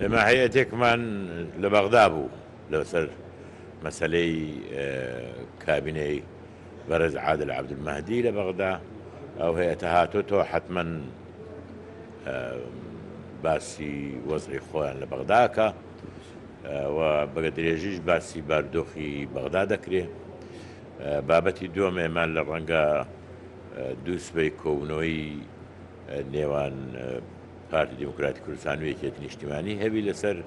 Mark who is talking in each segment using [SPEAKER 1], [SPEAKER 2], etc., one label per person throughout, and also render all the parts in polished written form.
[SPEAKER 1] ئێمە هەیەتێکمان لە بەغدا بوو لەسەر مەسلەی کابینەی بەرز عادل عەبدولمەهدی لە بەغدا. ئەو هەیەتە هاتۆتەوە حتمەن باسی وەزعی خۆیان لە بەغداکە و بە درێژیش باسی بارودۆخی بەغدا دەکرێت. بابەتی دووەم ئێمان لە ڕەنگە دووسبەی کۆبوونەوەی نێوان پارتی دیموکراتی کوردستان و یەکێتی نیشتیمانی هەبی لەسەر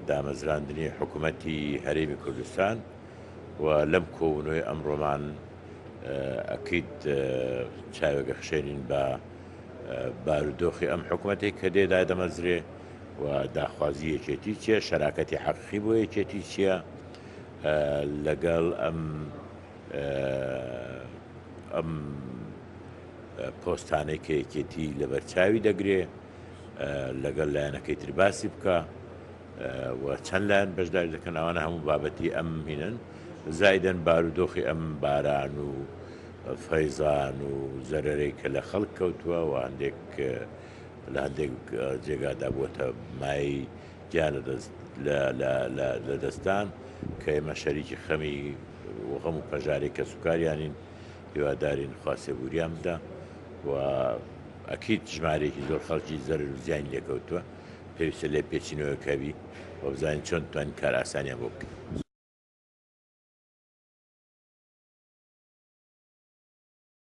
[SPEAKER 1] دامەزراندنی حکوومەتی هەرێمی کوردستان و لەم کۆبوونەوەی ئەمڕۆمان ئەکید چاوێگە خشێنین بە بارودۆخی ئەم حکوومەتێک کە دێدا دەمەزرێ و داخوازی یەکێتی چییە، شەراکەتی حەقیقی بۆ یەکێتی چییە لەگەڵ ئەم پۆستانەی کە یەکێتی لە بەرچاوی دەگرێ لەگەڵ لایەنەکەی تر باسی بکە و چەند لایەن بەشداری دەکەن. ئەوانە هەموو بابەتی ئەم هینن زایدەن بارودۆخی ئەم باران و فەیزان و زەرەرەی کە لە خەڵک کەوتووە و هەندێک لە هەندێک جێگادا بووەتە مای گیان لە دەستان کە ئێمە شەریکی خەمی و غەم و پەژارێک کە سوکاریانین هیوادارین خوا سێبوریان بدە و ئەکید ژمارێکی زۆر خەڵکی زەرر و زیانی لێکەوتووە پێویستە لێ پێچینەوەکەوی و بزانین چۆن توانین کار ئاسانیان بۆ بکەین.